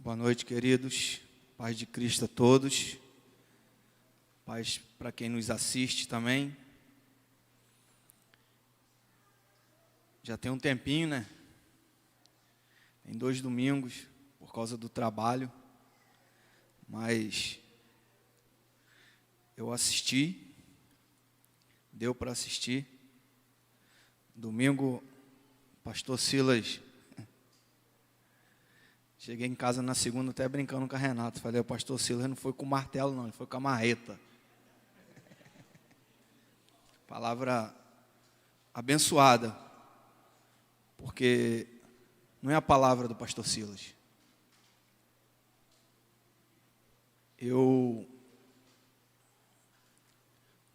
Boa noite, queridos. Paz de Cristo a todos. Paz para quem nos assiste também. Já tem um tempinho, né? Tem 2 domingos por causa do trabalho. Mas eu assisti. Deu para assistir. Domingo, pastor Silas. Cheguei em casa na segunda até brincando com a Renata. Falei, o pastor Silas não foi com martelo não, ele foi com a marreta. Palavra abençoada. Porque não é a palavra do pastor Silas. Eu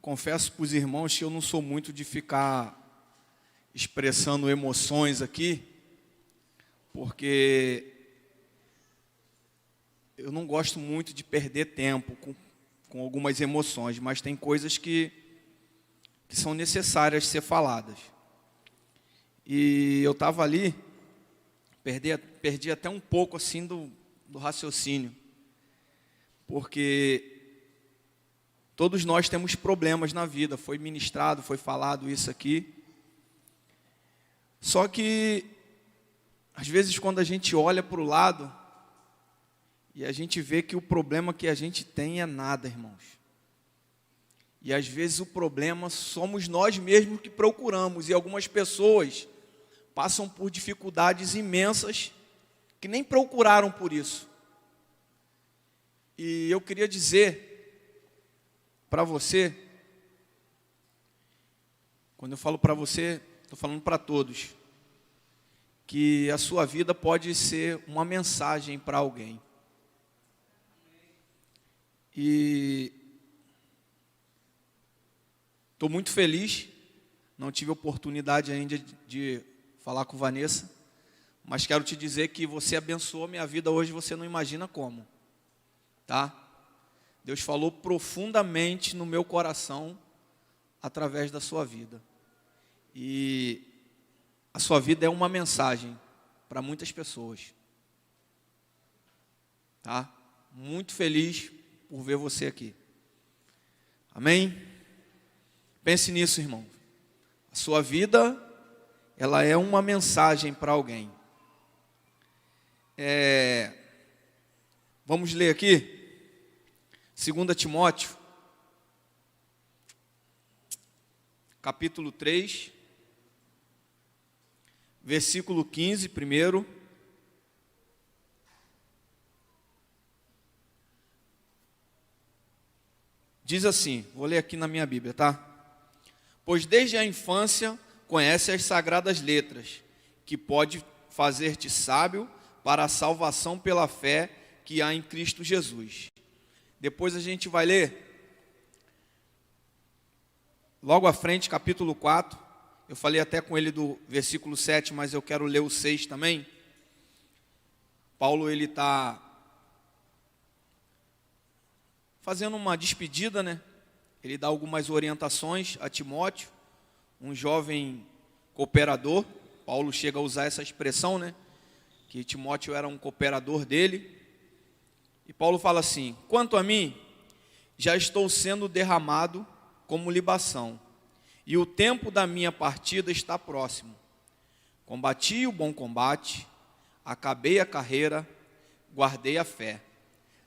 confesso para os irmãos que eu não sou muito de ficar expressando emoções aqui, porque eu não gosto muito de perder tempo com algumas emoções, mas tem coisas que são necessárias ser faladas. E eu estava ali, perdi até um pouco assim do raciocínio, porque todos nós temos problemas na vida, foi ministrado, foi falado isso aqui. Só que, às vezes, quando a gente olha para o lado, e a gente vê que o problema que a gente tem é nada, irmãos. E às vezes o problema somos nós mesmos que procuramos. E algumas pessoas passam por dificuldades imensas que nem procuraram por isso. E eu queria dizer para você, quando eu falo para você, estou falando para todos, que a sua vida pode ser uma mensagem para alguém. E estou muito feliz, não tive oportunidade ainda de falar com Vanessa, mas quero te dizer que você abençoou minha vida hoje, você não imagina como, tá? Deus falou profundamente no meu coração através da sua vida. E a sua vida é uma mensagem para muitas pessoas, tá? Muito feliz por ver você aqui. Amém? Pense nisso, irmão. A sua vida, ela é uma mensagem para alguém. Vamos ler aqui, 2 Timóteo, capítulo 3, versículo 15, primeiro. Diz assim, vou ler aqui na minha Bíblia, tá? Pois desde a infância conhece as sagradas letras, que pode fazer-te sábio para a salvação pela fé que há em Cristo Jesus. Depois a gente vai ler, logo à frente, capítulo 4. Eu falei até com ele do versículo 7, mas eu quero ler o 6 também. Paulo, ele está fazendo uma despedida, né? Ele dá algumas orientações a Timóteo, um jovem cooperador. Paulo chega a usar essa expressão, né? Que Timóteo era um cooperador dele. E Paulo fala assim: quanto a mim, já estou sendo derramado como libação, e o tempo da minha partida está próximo. Combati o bom combate, acabei a carreira, guardei a fé.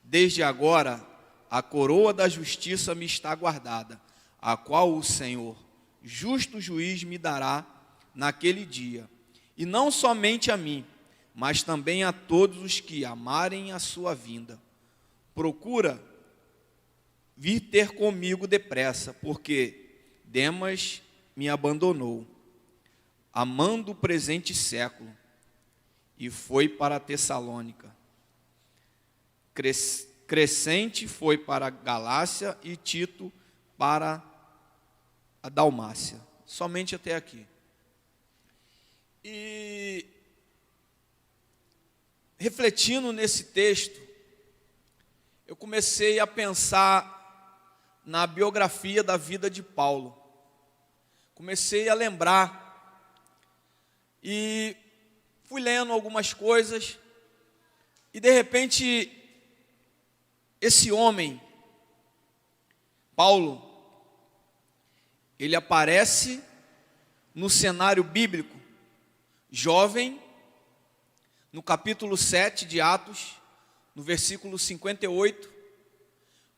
Desde agora, a coroa da justiça me está guardada, a qual o Senhor, justo juiz, me dará naquele dia. E não somente a mim, mas também a todos os que amarem a sua vinda. Procura vir ter comigo depressa, porque Demas me abandonou, amando o presente século, e foi para Tessalônica. Crescente foi para a Galácia e Tito para a Dalmácia. Somente até aqui. E refletindo nesse texto, eu comecei a pensar na biografia da vida de Paulo. Comecei a lembrar e fui lendo algumas coisas E de repente, esse homem, Paulo, ele aparece no cenário bíblico, jovem, no capítulo 7 de Atos, no versículo 58,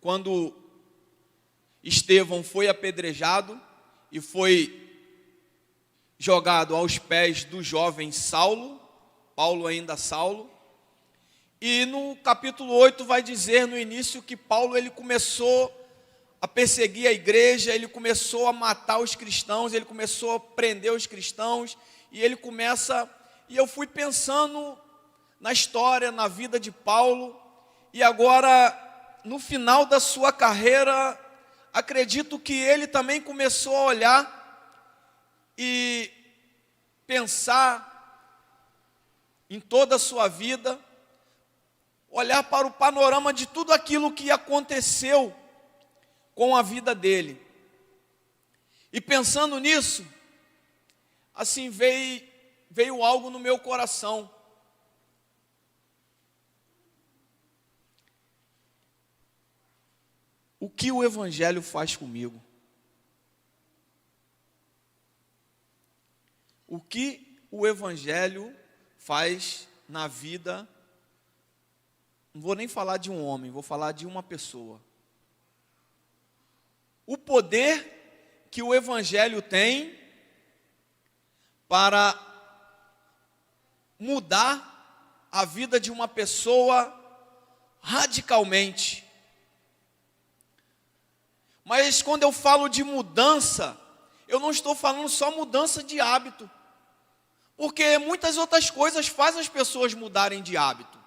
quando Estevão foi apedrejado e foi jogado aos pés do jovem Saulo, Paulo ainda Saulo. E no capítulo 8 vai dizer no início que Paulo ele começou a perseguir a igreja, ele começou a matar os cristãos, ele começou a prender os cristãos, e eu fui pensando na história, na vida de Paulo, e agora, no final da sua carreira, acredito que ele também começou a olhar e pensar em toda a sua vida, olhar para o panorama de tudo aquilo que aconteceu com a vida dele. E pensando nisso, assim veio algo no meu coração. O que o Evangelho faz comigo? O que o Evangelho faz na vida? Não vou nem falar de um homem, vou falar de uma pessoa. O poder que o Evangelho tem para mudar a vida de uma pessoa radicalmente. Mas quando eu falo de mudança, eu não estou falando só mudança de hábito, porque muitas outras coisas fazem as pessoas mudarem de hábito.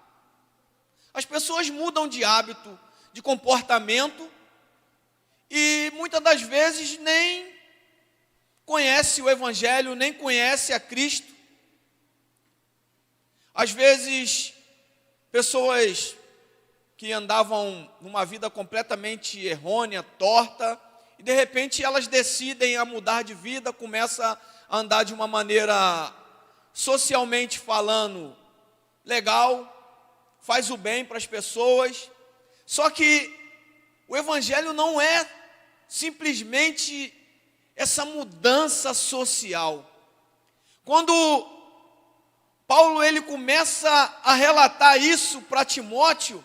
As pessoas mudam de hábito, de comportamento, e muitas das vezes nem conhece o Evangelho, nem conhece a Cristo. Às vezes, pessoas que andavam numa vida completamente errônea, torta, e de repente elas decidem a mudar de vida, começam a andar de uma maneira, socialmente falando, legal, faz o bem para as pessoas. Só que o Evangelho não é simplesmente essa mudança social. Quando Paulo ele começa a relatar isso para Timóteo,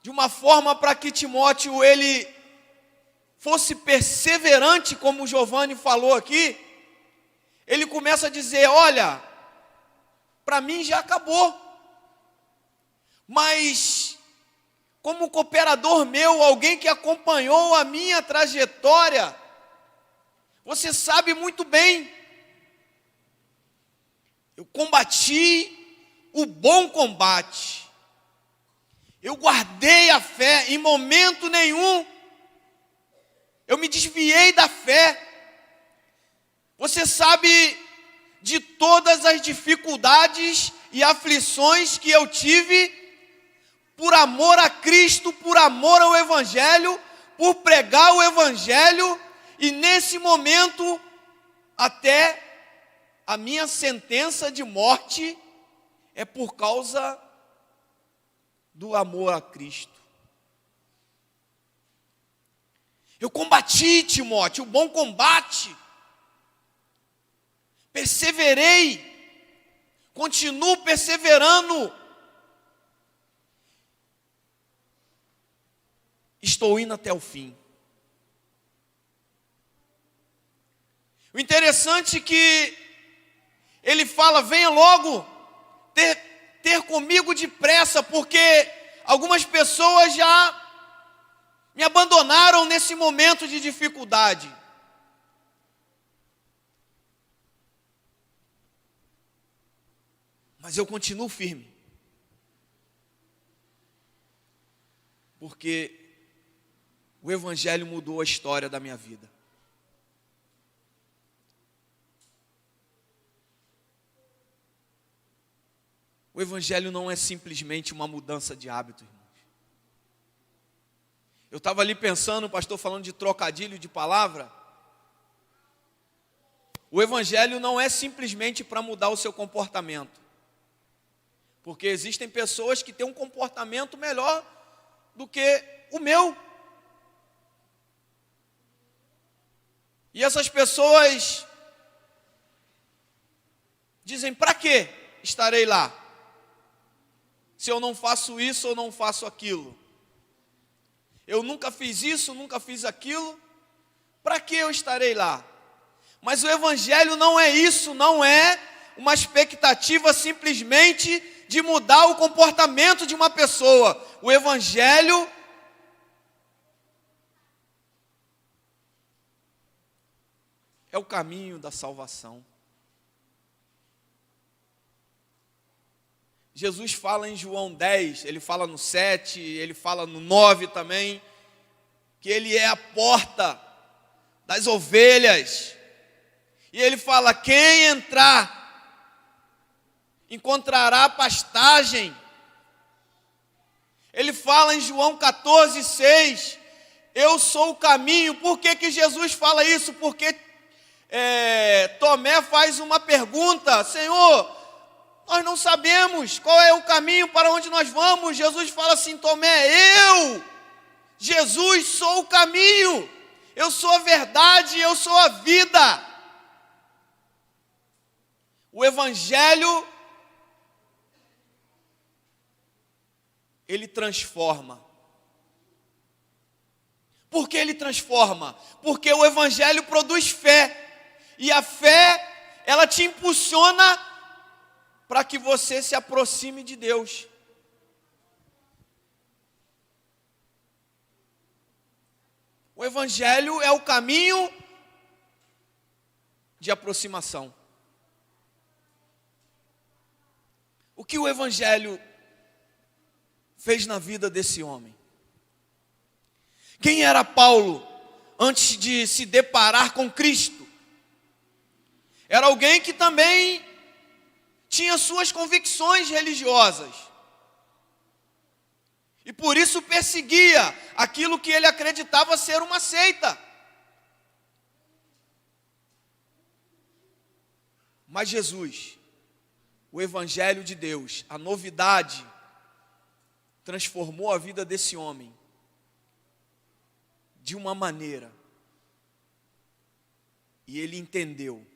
de uma forma para que Timóteo ele fosse perseverante, como o Giovanni falou aqui, ele começa a dizer: olha, para mim já acabou, mas como cooperador meu, alguém que acompanhou a minha trajetória, você sabe muito bem, eu combati o bom combate, eu guardei a fé, em momento nenhum eu me desviei da fé. Você sabe de todas as dificuldades e aflições que eu tive, por amor a Cristo, por amor ao Evangelho, por pregar o Evangelho, e nesse momento, até a minha sentença de morte é por causa do amor a Cristo. Eu combati, Timóteo, o bom combate, perseverei, continuo perseverando, estou indo até o fim. O interessante é que ele fala: venha logo ter comigo depressa, porque algumas pessoas já me abandonaram nesse momento de dificuldade. Mas eu continuo firme, porque o Evangelho mudou a história da minha vida. O Evangelho não é simplesmente uma mudança de hábito, irmãos. Eu estava ali pensando, o pastor falando de trocadilho de palavra. O Evangelho não é simplesmente para mudar o seu comportamento. Porque existem pessoas que têm um comportamento melhor do que o meu. E essas pessoas dizem: para que estarei lá? Se eu não faço isso ou não faço aquilo. Eu nunca fiz isso, nunca fiz aquilo. Para que eu estarei lá? Mas o Evangelho não é isso, não é uma expectativa simplesmente de mudar o comportamento de uma pessoa. O Evangelho é o caminho da salvação. Jesus fala em João 10, ele fala no 7, ele fala no 9 também, que ele é a porta das ovelhas. E ele fala: quem entrar encontrará pastagem. Ele fala em João 14, 6, eu sou o caminho. Por que Jesus fala isso? Porque Tomé faz uma pergunta: Senhor, nós não sabemos qual é o caminho para onde nós vamos. Jesus fala assim: Tomé, eu, Jesus, sou o caminho, eu sou a verdade, eu sou a vida. O Evangelho, ele transforma. Por que ele transforma? Porque o Evangelho produz fé. E a fé, ela te impulsiona para que você se aproxime de Deus. O Evangelho é o caminho de aproximação. O que o Evangelho fez na vida desse homem? Quem era Paulo antes de se deparar com Cristo? Era alguém que também tinha suas convicções religiosas. E por isso perseguia aquilo que ele acreditava ser uma seita. Mas Jesus, o Evangelho de Deus, a novidade, transformou a vida desse homem de uma maneira. E ele entendeu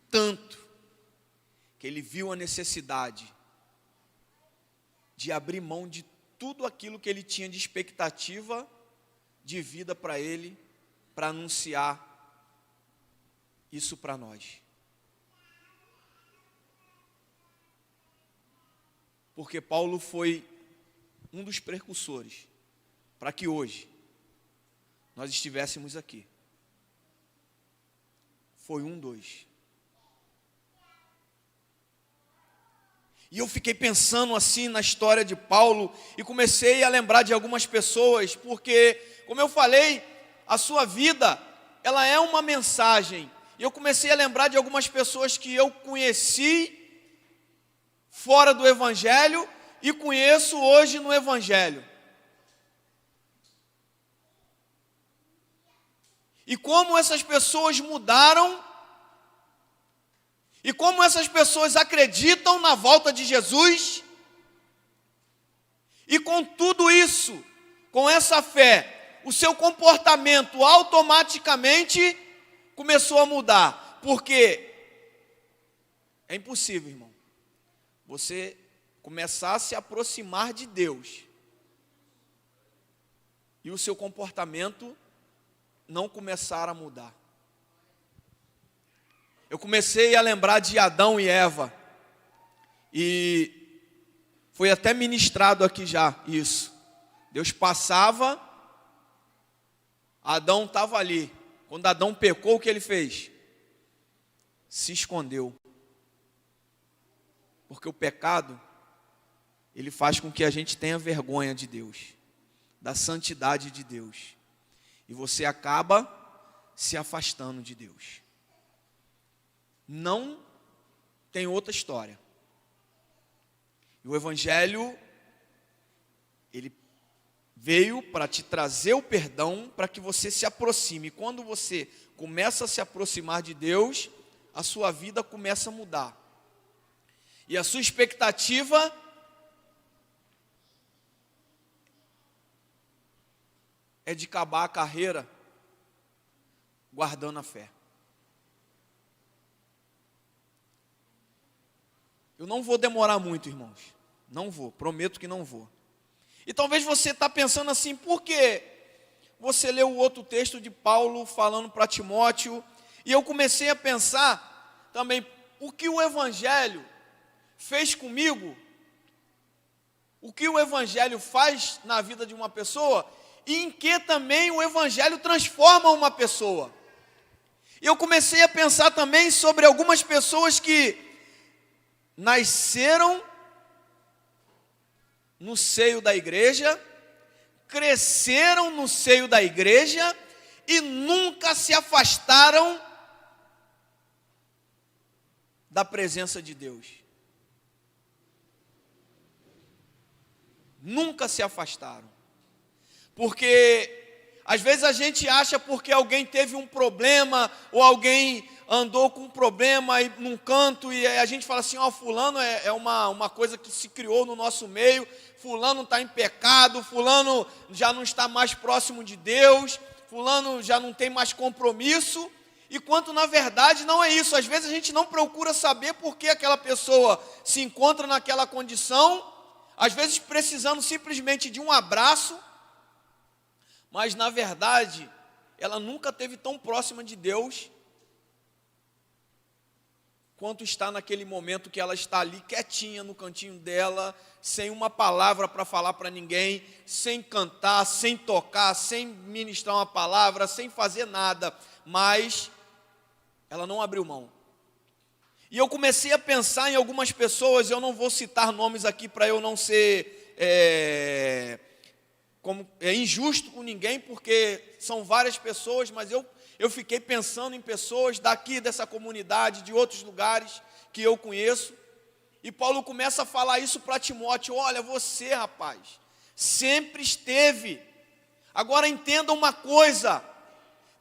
tanto que ele viu a necessidade de abrir mão de tudo aquilo que ele tinha de expectativa de vida para ele, para anunciar isso para nós. Porque Paulo foi um dos precursores para que hoje nós estivéssemos aqui. Foi um dos. E eu fiquei pensando assim na história de Paulo e comecei a lembrar de algumas pessoas, porque, como eu falei, a sua vida, ela é uma mensagem. E eu comecei a lembrar de algumas pessoas que eu conheci fora do Evangelho e conheço hoje no Evangelho. E como essas pessoas mudaram, e como essas pessoas acreditam na volta de Jesus, e com tudo isso, com essa fé, o seu comportamento automaticamente começou a mudar. Porque é impossível, irmão, você começar a se aproximar de Deus e o seu comportamento não começar a mudar. Eu comecei a lembrar de Adão e Eva, e foi até ministrado aqui já isso. Deus passava, Adão estava ali. Quando Adão pecou, o que ele fez? Se escondeu. Porque o pecado, ele faz com que a gente tenha vergonha de Deus, da santidade de Deus. E você acaba se afastando de Deus. Não tem outra história. E o Evangelho, ele veio para te trazer o perdão, para que você se aproxime. E quando você começa a se aproximar de Deus, a sua vida começa a mudar. E a sua expectativa é de acabar a carreira guardando a fé. Eu não vou demorar muito, irmãos. Não vou, prometo que não vou. E talvez você está pensando assim, por quê? Você leu o outro texto de Paulo falando para Timóteo, e eu comecei a pensar também, o que o Evangelho fez comigo, o que o Evangelho faz na vida de uma pessoa, e em que também o Evangelho transforma uma pessoa. E eu comecei a pensar também sobre algumas pessoas que nasceram no seio da igreja, cresceram no seio da igreja e nunca se afastaram da presença de Deus. Nunca se afastaram. Porque às vezes a gente acha porque alguém teve um problema ou alguém andou com um problema num canto e a gente fala assim, ó, fulano é uma coisa que se criou no nosso meio, fulano está em pecado, fulano já não está mais próximo de Deus, fulano já não tem mais compromisso, enquanto na verdade não é isso. Às vezes a gente não procura saber por que aquela pessoa se encontra naquela condição, às vezes precisando simplesmente de um abraço, mas na verdade ela nunca esteve tão próxima de Deus quanto está naquele momento que ela está ali quietinha no cantinho dela, sem uma palavra para falar para ninguém, sem cantar, sem tocar, sem ministrar uma palavra, sem fazer nada, mas ela não abriu mão. E eu comecei a pensar em algumas pessoas, eu não vou citar nomes aqui para eu não ser injusto com ninguém, porque são várias pessoas, mas eu fiquei pensando em pessoas daqui dessa comunidade, de outros lugares que eu conheço, e Paulo começa a falar isso para Timóteo, olha, você, rapaz, sempre esteve, agora entenda uma coisa,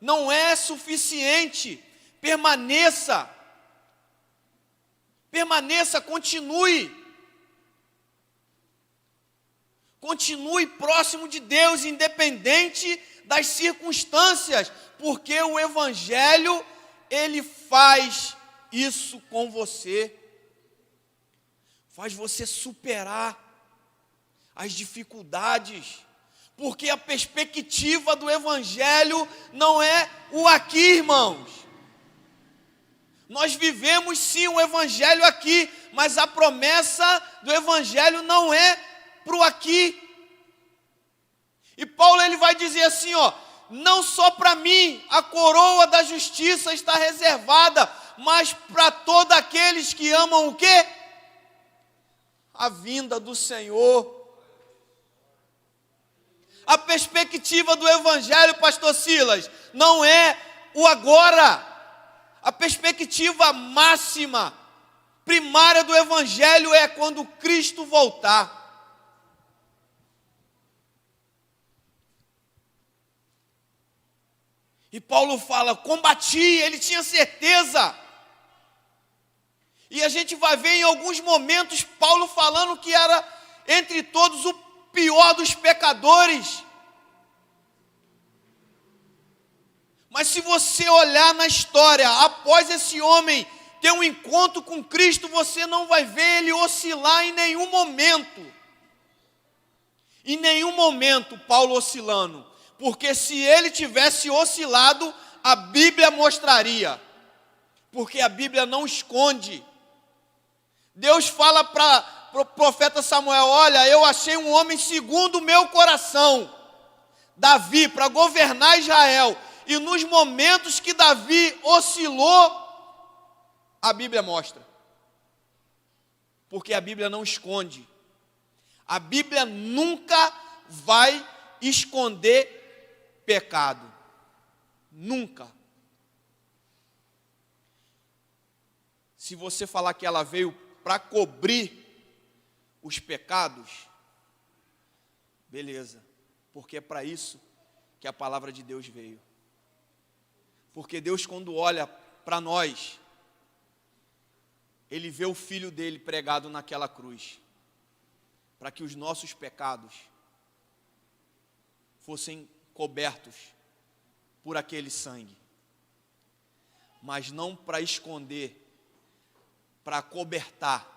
não é suficiente, permaneça, continue próximo de Deus, independente das circunstâncias, porque o Evangelho, ele faz isso com você, faz você superar as dificuldades, porque a perspectiva do Evangelho não é o aqui, irmãos. Nós vivemos sim o Evangelho aqui, mas a promessa do Evangelho não é para o aqui. E Paulo ele vai dizer assim, ó, não só para mim a coroa da justiça está reservada, mas para todos aqueles que amam o quê? A vinda do Senhor. A perspectiva do Evangelho, pastor Silas, não é o agora. A perspectiva máxima, primária do Evangelho é quando Cristo voltar. E Paulo fala, combati, ele tinha certeza. E a gente vai ver em alguns momentos Paulo falando que era entre todos o pior dos pecadores. Mas se você olhar na história, após esse homem ter um encontro com Cristo, você não vai ver ele oscilar em nenhum momento. Em nenhum momento Paulo oscilando. Porque se ele tivesse oscilado, a Bíblia mostraria. Porque a Bíblia não esconde. Deus fala para o profeta Samuel, olha, eu achei um homem segundo o meu coração, Davi, para governar Israel. E nos momentos que Davi oscilou, a Bíblia mostra. Porque a Bíblia não esconde. A Bíblia nunca vai esconder pecado. Nunca. Se você falar que ela veio para cobrir os pecados, beleza. Porque é para isso que a palavra de Deus veio. Porque Deus, quando olha para nós, ele vê o filho dele pregado naquela cruz, para que os nossos pecados fossem cobertos por aquele sangue, mas não para esconder, para acobertar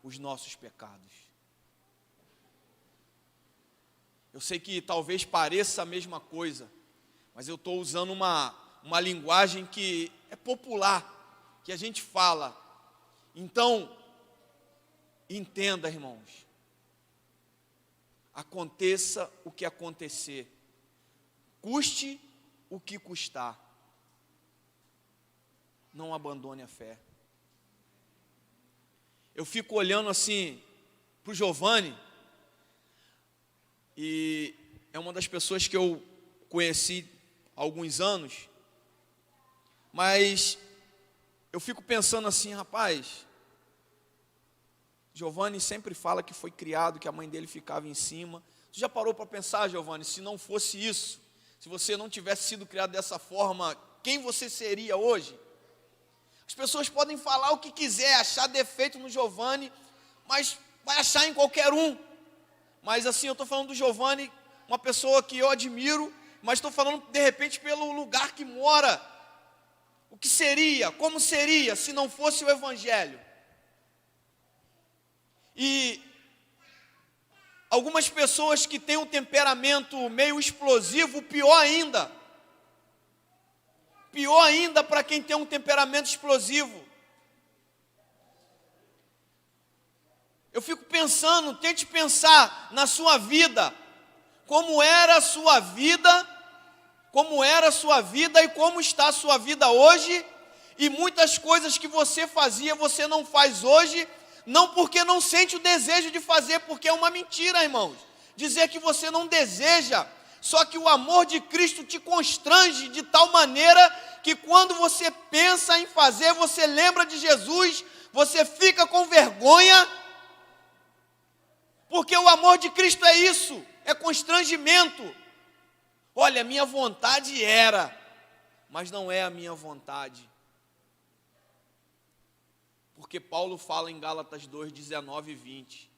os nossos pecados. Eu sei que talvez pareça a mesma coisa, mas eu estou usando uma linguagem que é popular, que a gente fala. Então, entenda, irmãos, aconteça o que acontecer, custe o que custar, não abandone a fé. Eu fico olhando assim para o Giovanni, e é uma das pessoas que eu conheci há alguns anos, mas eu fico pensando assim, rapaz, Giovanni sempre fala que foi criado, que a mãe dele ficava em cima. Você já parou para pensar, Giovanni, se não fosse isso, se você não tivesse sido criado dessa forma, quem você seria hoje? As pessoas podem falar o que quiser, achar defeito no Giovanni, mas vai achar em qualquer um. Mas assim, eu estou falando do Giovanni, uma pessoa que eu admiro, mas estou falando de repente pelo lugar que mora. O que seria, como seria, se não fosse o Evangelho? E algumas pessoas que têm um temperamento meio explosivo, pior ainda para quem tem um temperamento explosivo. Eu fico pensando, tente pensar na sua vida, como era a sua vida e como está a sua vida hoje, e muitas coisas que você fazia, você não faz hoje, não porque não sente o desejo de fazer, porque é uma mentira, irmãos, dizer que você não deseja, só que o amor de Cristo te constrange de tal maneira, que quando você pensa em fazer, você lembra de Jesus, você fica com vergonha, porque o amor de Cristo é isso, é constrangimento. Olha, minha vontade era, mas não é a minha vontade. Porque Paulo fala em Gálatas 2, 19 e 20.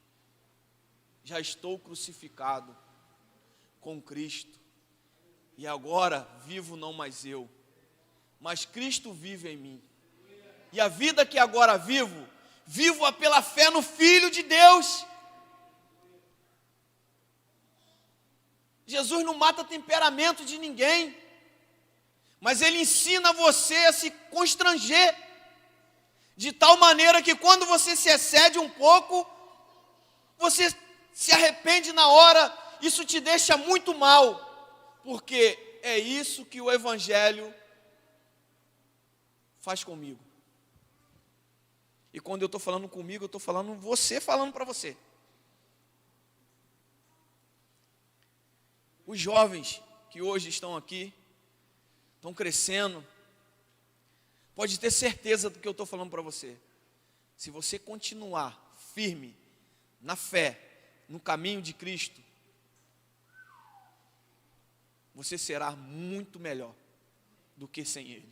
Já estou crucificado com Cristo, e agora vivo não mais eu, mas Cristo vive em mim. E a vida que agora vivo-a pela fé no Filho de Deus. Jesus não mata temperamento de ninguém, mas Ele ensina você a se constranger, de tal maneira que quando você se excede um pouco, você se arrepende na hora, isso te deixa muito mal, porque é isso que o Evangelho faz comigo. E quando eu estou falando comigo, eu estou falando você falando para você. Os jovens que hoje estão aqui, estão crescendo, pode ter certeza do que eu estou falando para você. Se você continuar firme na fé, no caminho de Cristo, você será muito melhor do que sem Ele.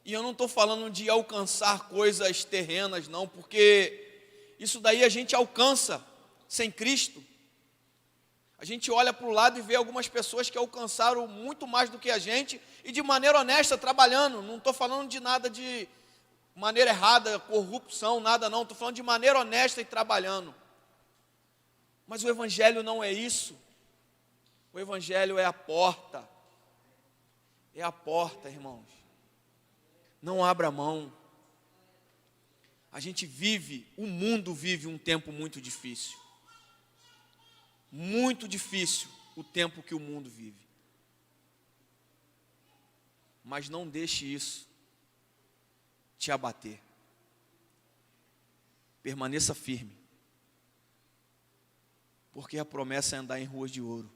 E eu não estou falando de alcançar coisas terrenas, não, porque isso daí a gente alcança sem Cristo. A gente olha para o lado e vê algumas pessoas que alcançaram muito mais do que a gente, e de maneira honesta, trabalhando. Não estou falando de nada de maneira errada, corrupção, nada não. Estou falando de maneira honesta e trabalhando. Mas o Evangelho não é isso. O Evangelho é a porta. É a porta, irmãos. Não abra mão. A gente vive, o mundo vive um tempo muito difícil. Muito difícil o tempo que o mundo vive. Mas não deixe isso te abater. Permaneça firme. Porque a promessa é andar em ruas de ouro.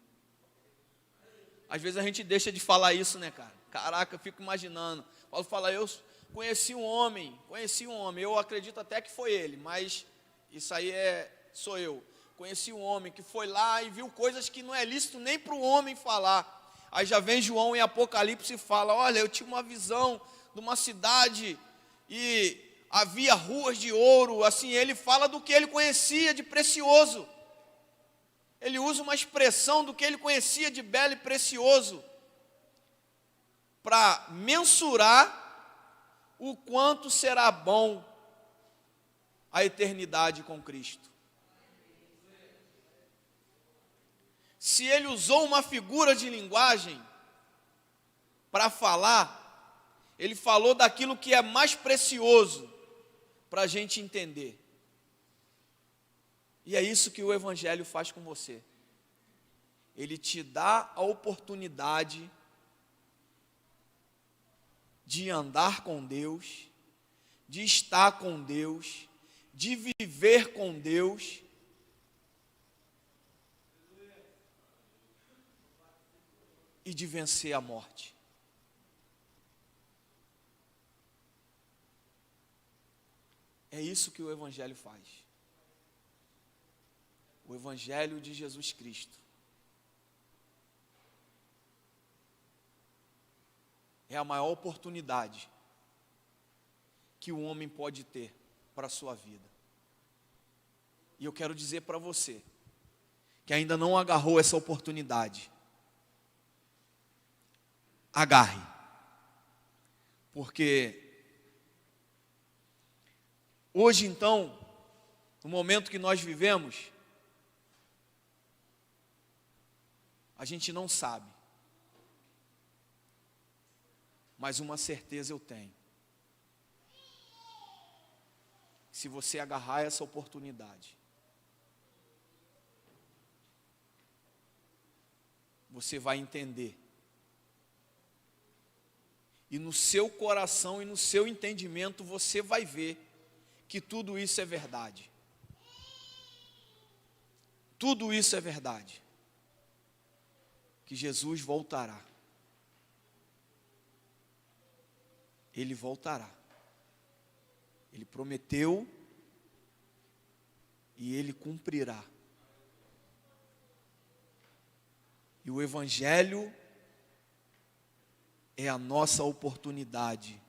Às vezes a gente deixa de falar isso, né, cara? Caraca, eu fico imaginando. Paulo fala, eu conheci um homem. Eu acredito até que foi ele, mas isso aí sou eu. Conheci um homem que foi lá e viu coisas que não é lícito nem para o homem falar. Aí já vem João em Apocalipse e fala, olha, eu tive uma visão de uma cidade e havia ruas de ouro, assim, ele fala do que ele conhecia de precioso. Ele usa uma expressão do que ele conhecia de belo e precioso, para mensurar o quanto será bom a eternidade com Cristo. Se ele usou uma figura de linguagem para falar, ele falou daquilo que é mais precioso para a gente entender. E é isso que o Evangelho faz com você. Ele te dá a oportunidade de andar com Deus, de estar com Deus, de viver com Deus. E de vencer a morte. É isso que o Evangelho faz. O Evangelho de Jesus Cristo é a maior oportunidade que o homem pode ter para a sua vida. E eu quero dizer para você que ainda não agarrou essa oportunidade, agarre, porque hoje então, no momento que nós vivemos, a gente não sabe, mas uma certeza eu tenho: se você agarrar essa oportunidade, você vai entender. E no seu coração e no seu entendimento você vai ver que tudo isso é verdade. Tudo isso é verdade. Que Jesus voltará. Ele voltará. Ele prometeu e ele cumprirá. E o Evangelho é a nossa oportunidade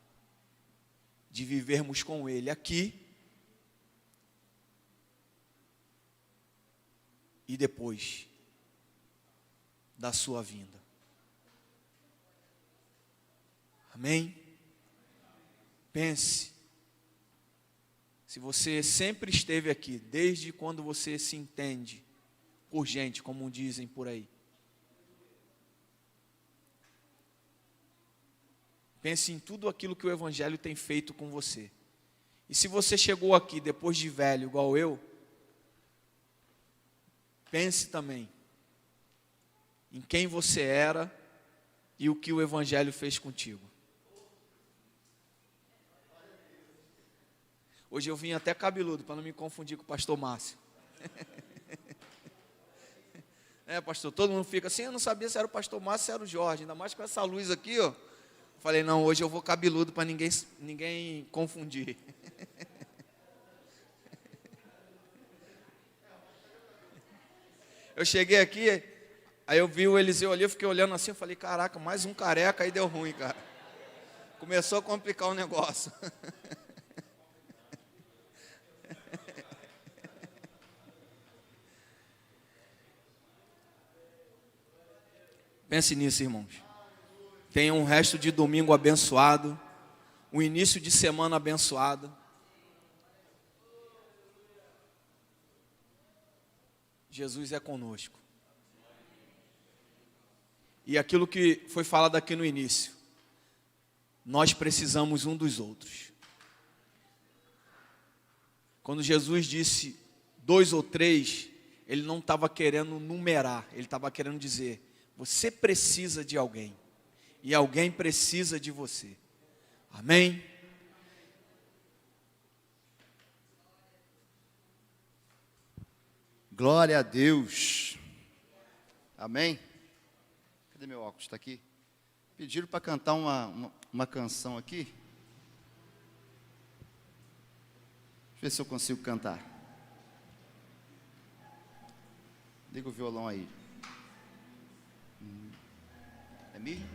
de vivermos com Ele aqui e depois da sua vinda. Amém? Pense, se você sempre esteve aqui, desde quando você se entende por gente, como dizem por aí, pense em tudo aquilo que o Evangelho tem feito com você. E se você chegou aqui depois de velho, igual eu, pense também em quem você era e o que o Evangelho fez contigo. Hoje eu vim até cabeludo, para não me confundir com o pastor Márcio. Pastor, todo mundo fica assim, eu não sabia se era o pastor Márcio ou se era o Jorge, ainda mais com essa luz aqui, ó. Falei, não, hoje eu vou cabeludo para ninguém confundir. Eu cheguei aqui, aí eu vi o Eliseu ali, eu fiquei olhando assim, eu falei, caraca, mais um careca, aí deu ruim, cara. Começou a complicar o negócio. Pense nisso, irmãos. Tenha um resto de domingo abençoado, um início de semana abençoado. Jesus é conosco. E aquilo que foi falado aqui no início, nós precisamos um dos outros. Quando Jesus disse 2 ou 3, ele não estava querendo numerar, ele estava querendo dizer, você precisa de alguém. E alguém precisa de você. Amém? Glória a Deus. Amém? Cadê meu óculos? Está aqui? Pediram para cantar uma canção aqui. Deixa eu ver se eu consigo cantar. Liga o violão aí. É mi?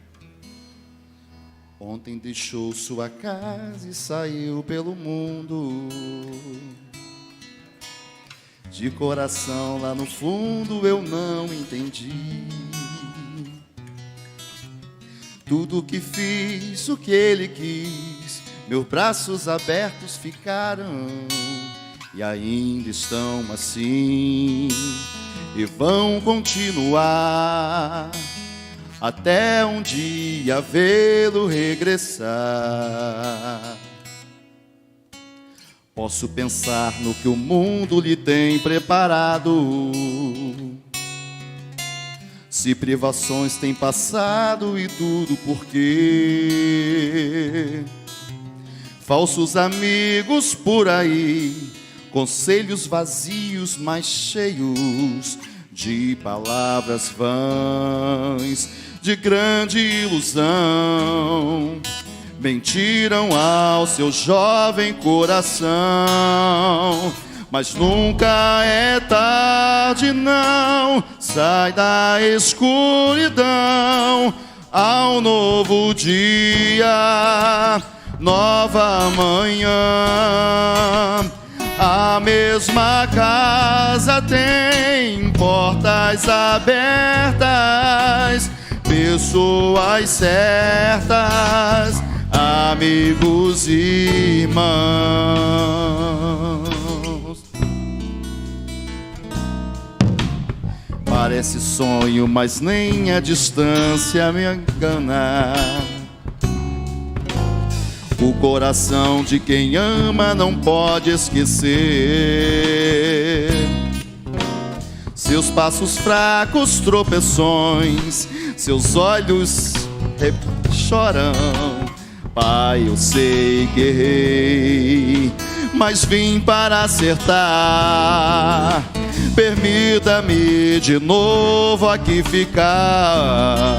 Ontem deixou sua casa e saiu pelo mundo. De coração lá no fundo eu não entendi tudo que fiz, o que ele quis. Meus braços abertos ficaram e ainda estão assim, e vão continuar até um dia vê-lo regressar. Posso pensar no que o mundo lhe tem preparado, se privações tem passado e tudo por quê? Falsos amigos por aí, conselhos vazios, mas cheios de palavras vãs, de grande ilusão, mentiram ao seu jovem coração. Mas nunca é tarde não, sai da escuridão, ao novo dia, nova manhã. A mesma casa tem portas abertas, pessoas certas, amigos e irmãos. Parece sonho, mas nem a distância me engana. O coração de quem ama não pode esquecer seus passos fracos, tropeções, seus olhos choram. Pai, eu sei que errei, mas vim para acertar. Permita-me de novo aqui ficar.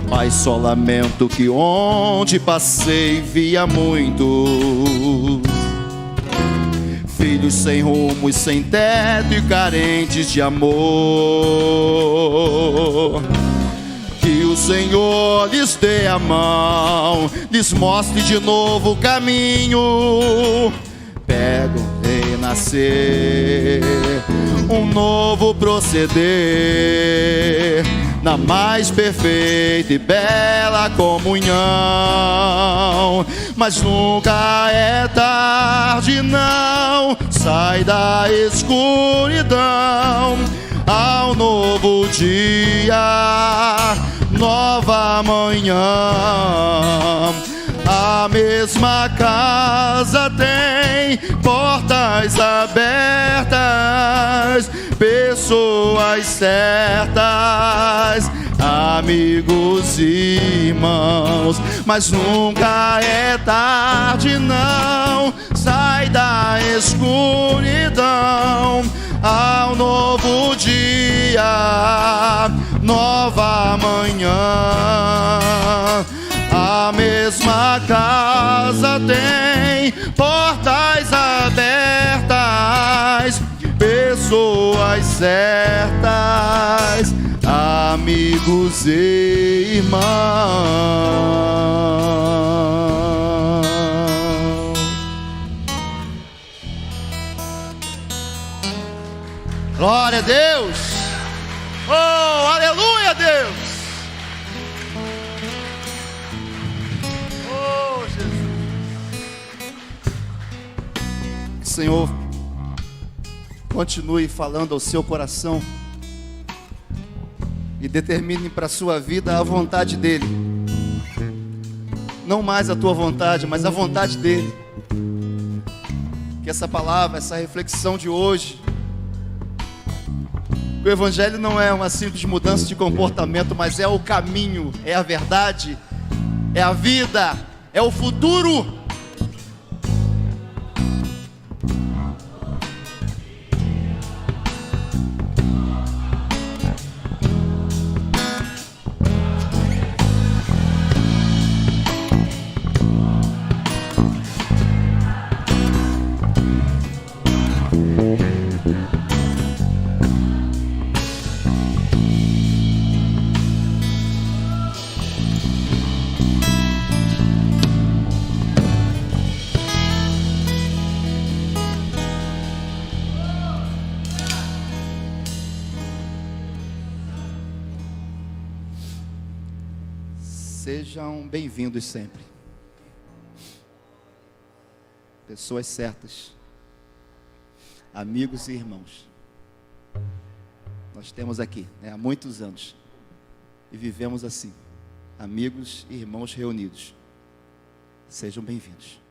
Pai, só lamento que onde passei via muitos filhos sem rumo e sem teto e carentes de amor. Que o Senhor lhes dê a mão, lhes mostre de novo o caminho. Pego renascer, um novo proceder, na mais perfeita e bela comunhão. Mas nunca é tarde não, sai da escuridão, ao novo dia, nova manhã. A mesma casa tem portas abertas, pessoas certas, amigos e irmãos. Mas nunca é tarde não, sai da escuridão, ao novo dia, nova manhã. A mesma casa tem portas abertas, pessoas certas, amigos e irmãos. Glória a Deus! Oh, aleluia, Deus! Senhor, continue falando ao seu coração e determine para a sua vida a vontade dEle. Não mais a tua vontade, mas a vontade dEle. Que essa palavra, essa reflexão de hoje, o Evangelho não é uma simples mudança de comportamento, mas é o caminho, é a verdade, é a vida, é o futuro. Sejam bem-vindos sempre. Pessoas certas, amigos e irmãos. Nós temos aqui, há muitos anos, e vivemos assim, amigos e irmãos reunidos. Sejam bem-vindos.